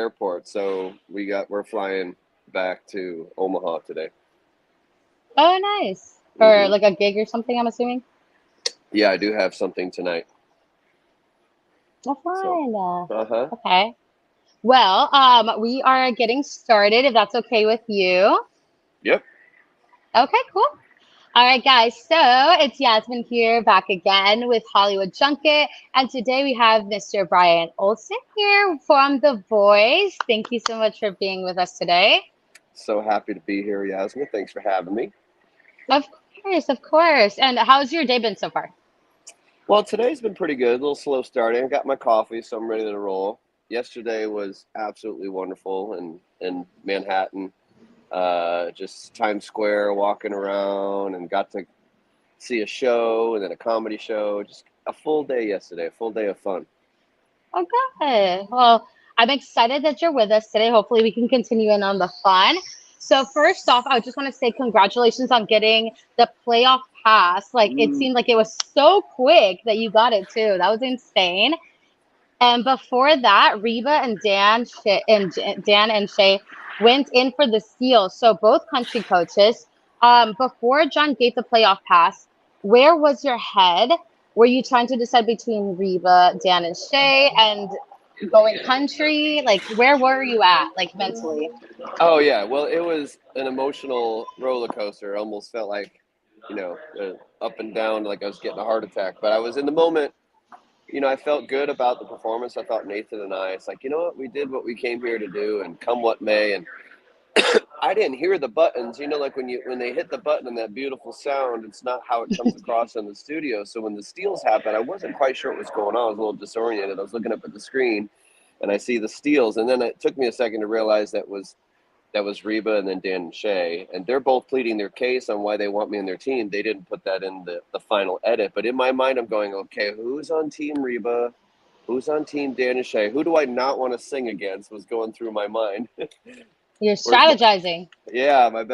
airport, so we're flying back to Omaha today. Oh, nice. For hmm like a gig or something, I'm assuming. Yeah, I do have something tonight. Oh, So, fine. uh-huh. Okay. Well, we are getting started if that's okay with you. Yep. Okay, cool. All right, guys. So it's Yasmin here back again with Hollywood Junket. And today we have Mr. Bryan Olesen here from The Voice. Thank you so much for being with us today. So happy to be here, Yasmin. Thanks for having me. Of course, of course. And how's your day been so far? Well, today's been pretty good. A little slow starting. I got my coffee, so I'm ready to roll. Yesterday was absolutely wonderful in Manhattan. Just Times Square, walking around, and got to see a show and then a comedy show. Just a full day yesterday, a full day of fun. Okay. Well, I'm excited that you're with us today. Hopefully, we can continue in on the fun. So, first off, I just want to say congratulations on getting the playoff pass. Like, it Mm. seemed like it was so quick that you got it too. That was insane. And before that, Reba and Dan and Shay went in for the steal. So, both country coaches. Before John gave the playoff pass, where was your head? Were you trying to decide between Reba, Dan, and Shay, and going country? Like, where were you at, like mentally? Oh yeah, well, it was an emotional roller coaster. It almost felt like, up and down, like I was getting a heart attack. But I was in the moment. I felt good about the performance. I thought Nathan and I, it's like, you know what, we did what we came here to do, and come what may. And I didn't hear the buttons. Like when they hit the button and that beautiful sound, it's not how it comes across in the studio. So when the steals happened, I wasn't quite sure what was going on. I was a little disoriented. I was looking up at the screen, and I see the steals, and then it took me a second to realize that was Reba and then Dan and Shay, and they're both pleading their case on why they want me on their team. They didn't put that in the final edit, but in my mind, I'm going, okay, who's on Team Reba? Who's on Team Dan and Shay? Who do I not want to sing against? Was going through my mind. You're Where's my strategizing. yeah, my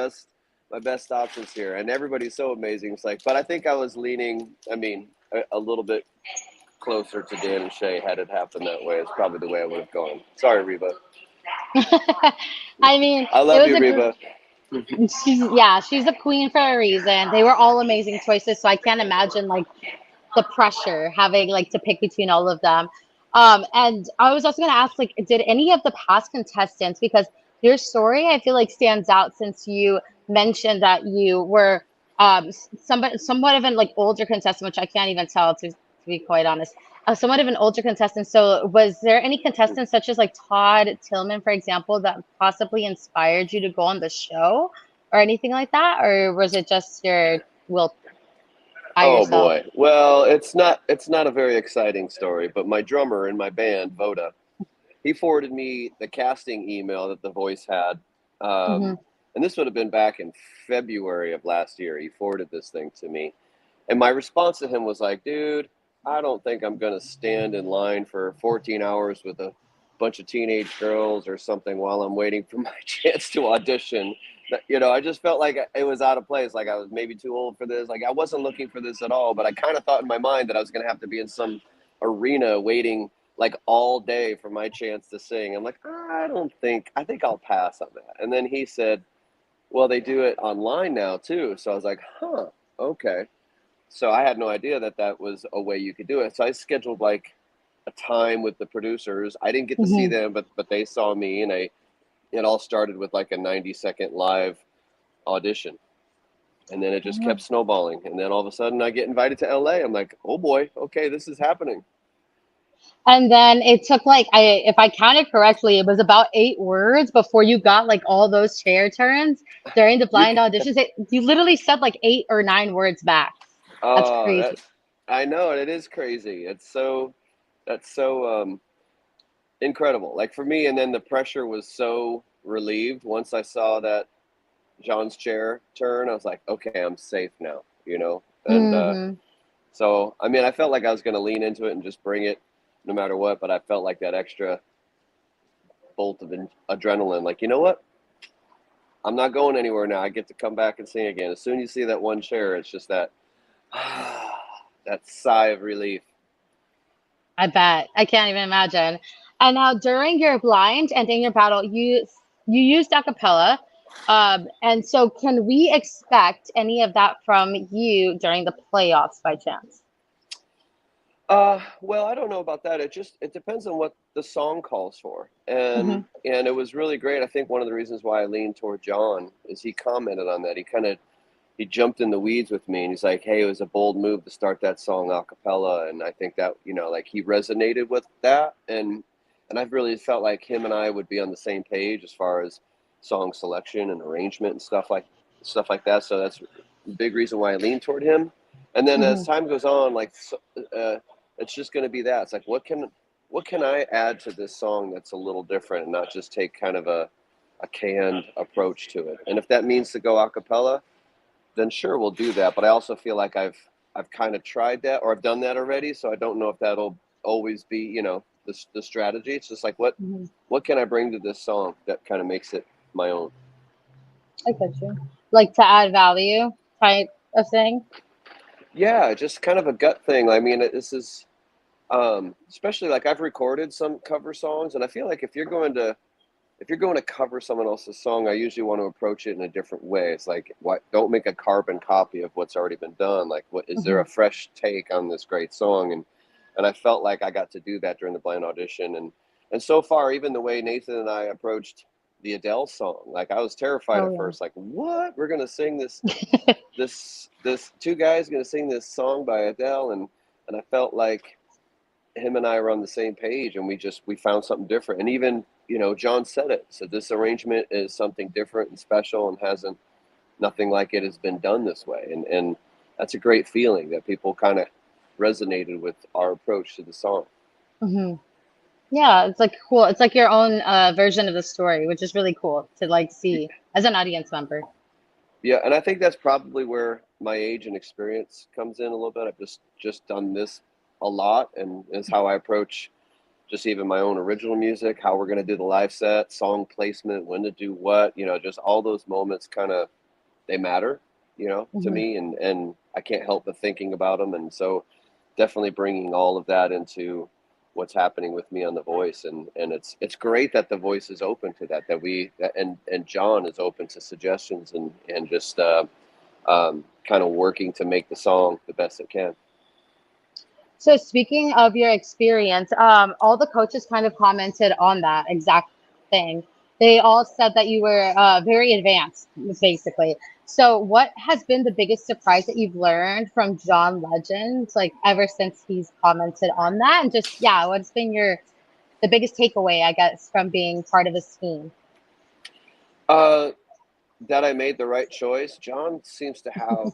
best options here, and everybody's so amazing. It's like, but I think I was leaning. I mean, a little bit closer to Dan and Shay had it happened that way. It's probably the way I would have gone. Sorry, Reba. I mean, I it love was you, a gr- Reba. she's a queen for a reason. They were all amazing choices, so I can't imagine like the pressure having like to pick between all of them. And I was also going to ask, like, did any of the past contestants, because your story I feel like stands out since you mentioned that you were somewhat of an like older contestant, which I can't even tell to be quite honest. Somewhat of an older contestant. So, was there any contestants such as like Todd Tillman, for example, that possibly inspired you to go on the show or anything like that, or was it just your will by Oh yourself? boy. Well, it's not a very exciting story, but my drummer in my band, Voda, he forwarded me the casting email that The Voice had. Hmm. And this would have been back in February of last year. He forwarded this thing to me. And my response to him was like, dude, I don't think I'm going to stand in line for 14 hours with a bunch of teenage girls or something while I'm waiting for my chance to audition. I just felt like it was out of place. Like I was maybe too old for this. Like I wasn't looking for this at all. But I kind of thought in my mind that I was going to have to be in some arena waiting like all day for my chance to sing. I'm like, I think I'll pass on that. And then he said, well, they do it online now too. So I was like, huh, okay. So I had no idea that that was a way you could do it. So I scheduled like a time with the producers. I didn't get to see Hmm. them, but they saw me, and it all started with like a 90-second live audition, and then it just kept snowballing. And then all of a sudden, I get invited to LA. I'm like, oh boy, okay, this is happening. And then it took like if I counted correctly, it was about 8 words before you got like all those chair turns during the You, blind auditions. You literally said like 8 or 9 words back. That's that crazy. I know it is crazy. That's so incredible. Like for me, and then the pressure was so relieved once I saw that John's chair turn. I was like, okay, I'm safe now. And Hmm. so, I mean, I felt like I was going to lean into it and just bring it no matter what, but I felt like that extra bolt of adrenaline. Like, you know what? I'm not going anywhere now. I get to come back and sing again. As soon as you see that one chair, it's just that that sigh of relief. I bet. I can't even imagine. And now during your blind and in your battle, you used acapella. And so can we expect any of that from you during the playoffs by chance? Well, I don't know about that. It depends on what the song calls for, Hmm. and it was really great. I think one of the reasons why I leaned toward John is he commented on that. He jumped in the weeds with me, and he's like, "Hey, it was a bold move to start that song a cappella," and I think that like he resonated with that, and I've really felt like him and I would be on the same page as far as song selection and arrangement and stuff like that. So that's a big reason why I lean toward him. And then as Hmm. time goes on, uh, it's just going to be that. It's like what can I add to this song that's a little different and not just take kind of a canned approach to it. And if that means to go a cappella, then sure we'll do that. But I also feel like I've kind of tried that or I've done that already, so I don't know if that'll always be the strategy. It's just like Hmm. what can I bring to this song that kind of makes it my own. I get you. Like to add value type of thing. Yeah, just kind of a gut thing. I mean, this is especially like I've recorded some cover songs, and I feel like if you're going to cover someone else's song, I usually want to approach it in a different way. It's like, what? Don't make a carbon copy of what's already been done. Like, what is there Hmm. a fresh take on this great song? And I felt like I got to do that during the blind audition. And so far, even the way Nathan and I approached the Adele song, like I was terrified Oh at yeah. first. Like, what? We're gonna sing this two guys gonna sing this song by Adele, and I felt like him and I were on the same page, and we found something different. And even John said it. So this arrangement is something different and special, and hasn't nothing like it has been done this way. And that's a great feeling that people kind of resonated with our approach to the song. Hmm. Yeah, it's like cool. It's like your own version of the story, which is really cool to like see as an audience member. Yeah, and I think that's probably where my age and experience comes in a little bit. I've just done this a lot, and is how I approach just even my own original music, how we're going to do the live set, song placement, when to do what, just all those moments kind of they matter, to Hmm. me, and I can't help but thinking about them, and so definitely bringing all of that into what's happening with me on The Voice, and it's great that The Voice is open to and John is open to suggestions and just kind of working to make the song the best it can. So speaking of your experience, all the coaches kind of commented on that exact thing. They all said that you were very advanced, basically. So what has been the biggest surprise that you've learned from John Legend, like ever since he's commented on that? And just yeah, what's been your the biggest takeaway, I guess, from being part of this team? Uh, that I made the right choice. John seems to have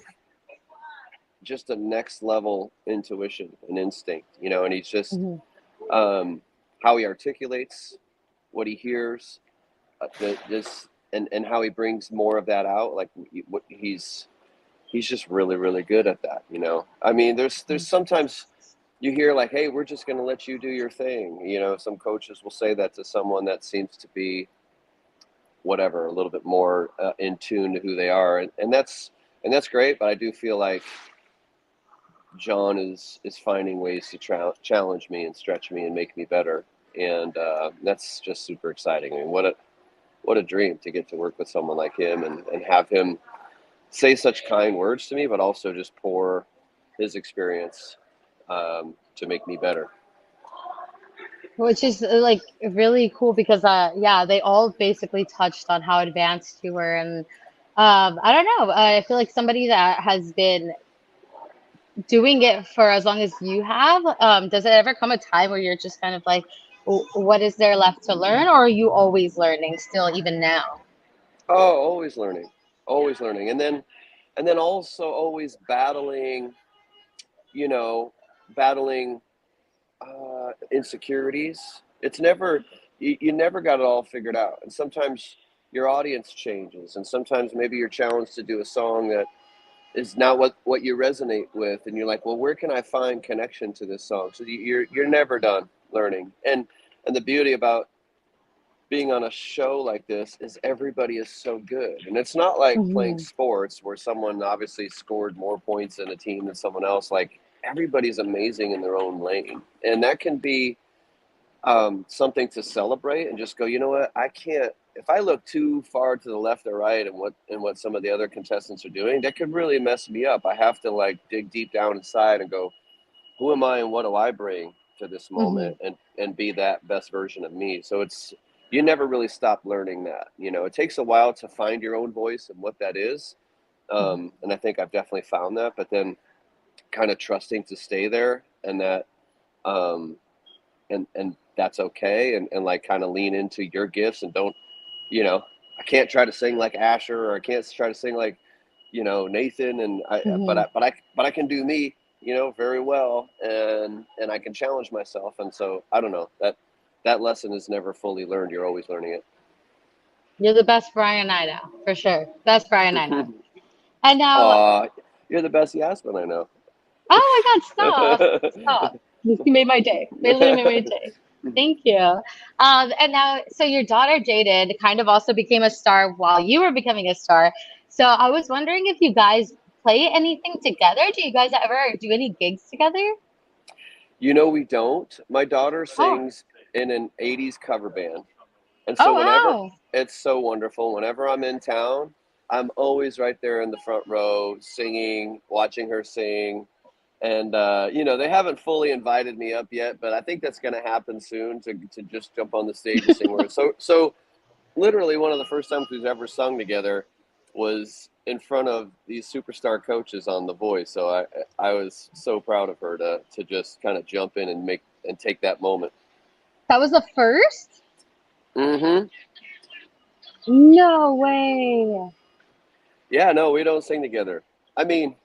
just a next level intuition and instinct, and he's just Hmm. um, how he articulates what he hears, this and how he brings more of that out. Like what he's just really really good at that. I mean, there's sometimes you hear like, hey, we're just going to let you do your thing. Some coaches will say that to someone that seems to be whatever a little bit more in tune to who they are, and that's great. But I do feel like John is finding ways to challenge me and stretch me and make me better, and that's just super exciting. I mean, what a dream to get to work with someone like him and have him say such kind words to me, but also just pour his experience to make me better. Which is like really cool because yeah, they all basically touched on how advanced you were and I don't know. I feel like somebody that has been doing it for as long as you have, does it ever come a time where you're just kind of like, What is there left to learn?" Or are you always learning still, even now? Oh, always learning, and then also always you know, battling insecurities. It's never you never got it all figured out, and sometimes your audience changes, and sometimes maybe you're challenged to do a song that is not what you resonate with, and you're like, well, where can I find connection to this song? So you're never done learning, and the beauty about being on a show like this is everybody is so good, and it's not like playing Hmm. sports where someone obviously scored more points in a team than someone else. Like everybody's amazing in their own lane, and that can be something to celebrate and just go, you know what, I can't, if I look too far to the left or right and what some of the other contestants are doing, that could really mess me up. I have to like dig deep down inside and go, who am I and what do I bring to this Hmm. moment, and be that best version of me. So it's, you never really stop learning that. It takes a while to find your own voice and what that is. And I think I've definitely found that, but then kind of trusting to stay there, and that, um, and that's okay, and like kind of lean into your gifts and don't, you know, I can't try to sing like Asher, or I can't try to sing like, Nathan, and Hmm. I can do me, very well, and I can challenge myself, and so I don't know, that lesson is never fully learned. You're always learning You're the best Brian I know, for sure. Best Brian I know. it. And now, Aw, you're the best Yasmin I know. oh my God, stop, stop. You made my day. They literally made my day. Thank you. And now, so your daughter Jadyn kind of also became a star while you were becoming a star. So I was wondering if you guys play anything together. Do you guys ever do any gigs together? We don't. My daughter Oh, sings in an 80s cover band. And oh so whenever, wow. it's so wonderful, whenever I'm in town, I'm always right there in the front row singing, watching her sing. And, they haven't fully invited me up yet, but I think that's going to happen soon, to just jump on the stage and sing with her. So literally one of the first times we've ever sung together was in front of these superstar coaches on The Voice. So I was so proud of her to just kind of jump in and take that moment. That was the first? Mm-hmm. No way. Yeah, no, we don't sing together. I mean,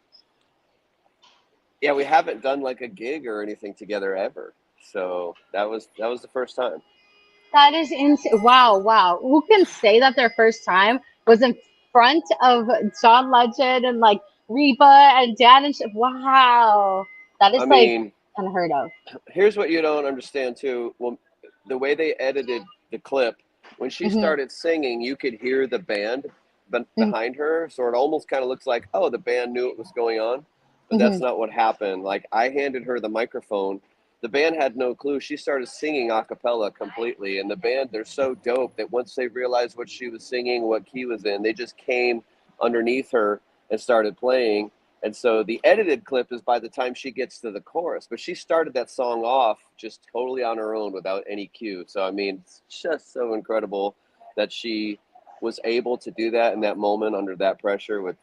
yeah, we haven't done like a gig or anything together ever. So that was the first time. That is insane. Wow, wow. Who can say that their first time was in front of John Legend and like Reba and Dan and shit? Wow. That is I like mean, unheard of. here's what you don't understand too. Well, the way they edited the clip, when she Hmm. started singing, you could hear the band Hmm. behind her. So it almost kind of looks like, oh, the band knew what was going on, but that's Hmm. not what happened. Like, I handed her the microphone. The band had no clue. She started singing a cappella completely, and the band, they're so dope that once they realized what she was singing, what key was in, they just came underneath her and started playing. And so the edited clip is by the time she gets to the chorus, but she started that song off just totally on her own without any cue. So I mean, it's just so incredible that she was able to do that in that moment under that pressure with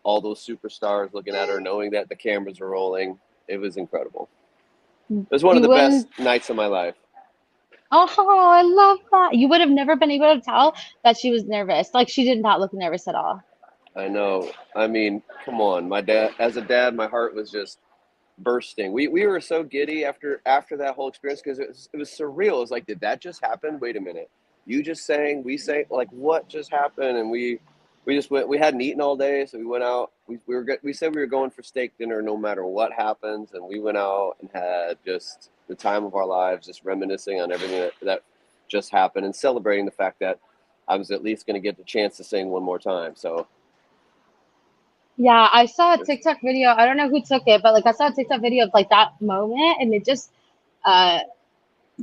all those superstars looking at her, knowing that the cameras were rolling. It was incredible. It was one of You the best wouldn't. nights of my life. Oh, I love that. You would have never been able to tell that she was nervous. Like she did not look nervous at all. I know. I mean, come on. My dad, as a dad, my heart was just bursting. We were so giddy after that whole experience, because it was surreal. It was like, did that just happen? Wait a minute. You just sang, we sang, like, what just happened? And we just went. We hadn't eaten all day, so we went out. We said we were going for steak dinner no matter what happens, and we went out and had just the time of our lives, just reminiscing on everything that just happened and celebrating the fact that I was at least going to get the chance to sing one more time. So Yeah, I saw a just, TikTok video. I don't know who took it, but like I saw a TikTok video of like that moment and it just uh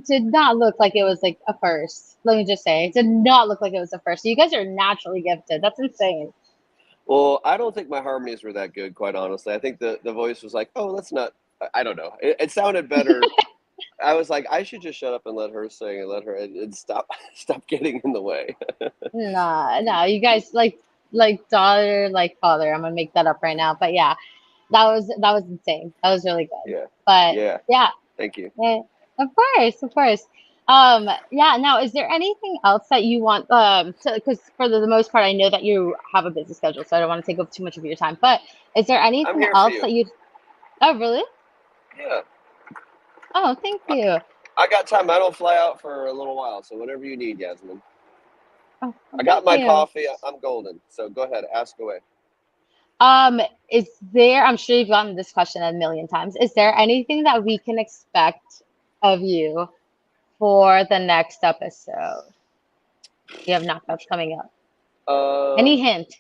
did not look like it was like a first. Let me just say, it did not look like it was a first. You guys are naturally gifted. That's insane. well, I don't think my harmonies were that good, quite honestly. I think the voice was like, oh, let's not. I don't know. It sounded better. I was like, I should just shut up and let her sing and let her, and stop stop getting in the way. Nah, nah, you guys like daughter, like father. I'm gonna make that up right now. But yeah, that was insane. That was really good. Yeah, But yeah. yeah, Thank you. yeah, of course, of course. Yeah, now is there anything else that you want because for the most part I know that you have a busy schedule, so I don't want to take up too much of your time. But is there I'm anything here for else you. that you Oh, really? Yeah, Oh, thank you. I got time. I don't fly out for a little while, so whatever you need, Yasmin. Oh, I got thank my you. coffee. I'm golden. So go ahead, ask away. Is there, I'm sure you've gotten this question a million times. Is there anything that we can expect of you for the next episode? You have knockouts coming up. Any Um, hint?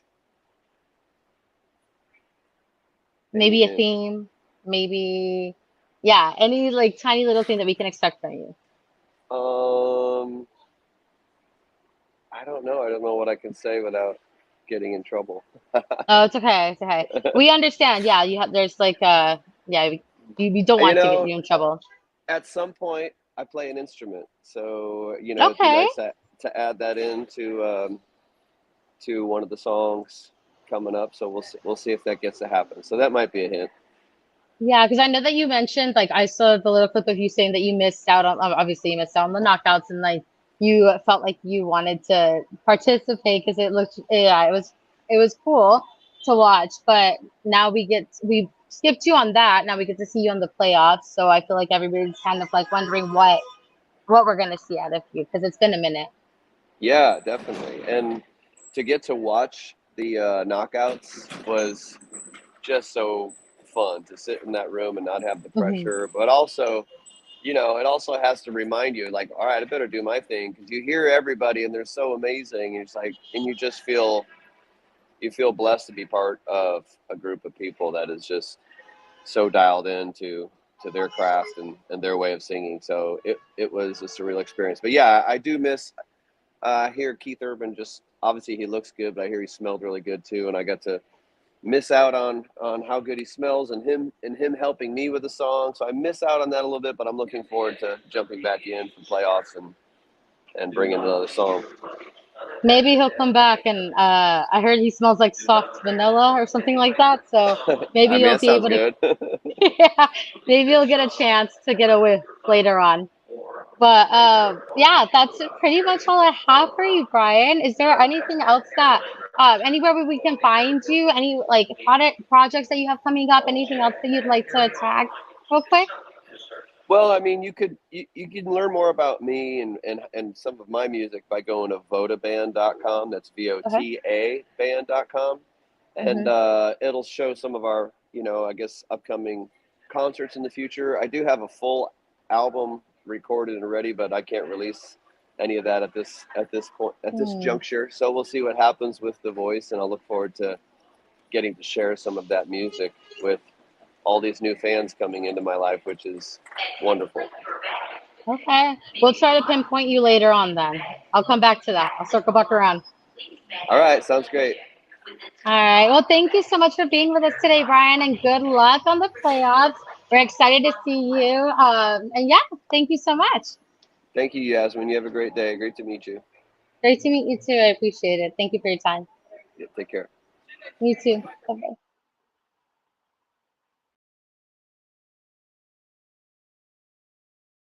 any Maybe a hint? theme? Maybe, yeah, any like tiny little thing that we can expect from you. Um, I don't know. I don't know what I can say without getting in trouble. Oh, it's okay. It's okay. We understand. Yeah, you have. There's like yeah, you don't You want to get know, you in trouble. at some point, I play an instrument, so it'd be Okay. nice to add that into to one of the songs coming up. So we'll see if that gets to happen. So that might be a hint. Yeah, because I know that you mentioned, like, I saw the little clip of you saying that you missed out on, obviously, you missed out on the knockouts, and like you felt like you wanted to participate because it looked, yeah, it was cool to watch. But now we skipped you on that. Now we get to see you on the playoffs. So I feel like everybody's kind of like wondering what we're gonna see out of you because it's been a minute. Yeah, definitely. And to get to watch the knockouts was just so fun to sit in that room and not have the Hmm. pressure, but also, it also has to remind you, like, all right, I better do my thing because you hear everybody and they're so amazing. And it's like, and you feel blessed to be part of a group of people that is just so dialed into to their craft and their way of singing. So it was a surreal experience. But yeah, I do miss. I hear Keith Urban, just obviously he looks good, but I hear he smelled really good too, and I got to miss out on how good he smells and him helping me with the song. So I miss out on that a little bit, but I'm looking forward to jumping back in for playoffs and bringing another song. Maybe he'll come back and I heard he smells like soft vanilla or something like that. So maybe I mean, you'll that be sounds able to, good. yeah, maybe you'll get a chance to get a whiff later on. But yeah, that's pretty much all I have for you, Brian. Is there anything else that anywhere where we can find you? Any like projects that you have coming up? Anything else that you'd like to tag real quick? Well, I mean, you can learn more about me and some of my music by going to votaband.com. That's Okay. VOTA band.com. And Hmm. it'll show some of our, I guess, upcoming concerts in the future. I do have a full album recorded and ready, but I can't release any of that at this point, at this Hmm. juncture. So we'll see what happens with the voice, and I'll look forward to getting to share some of that music with all these new fans coming into my life, which is wonderful. Okay. We'll try to pinpoint you later on then. I'll come back to that. I'll circle back around. All right, sounds great. All right. Well, thank you so much for being with us today, Brian, and good luck on the playoffs. We're excited to see you. And yeah, thank you so much. Thank you, Yasmin. You have a great day. Great to meet you. Great to meet you too. I appreciate it. Thank you for your time. Yeah, take care. You too. Bye bye.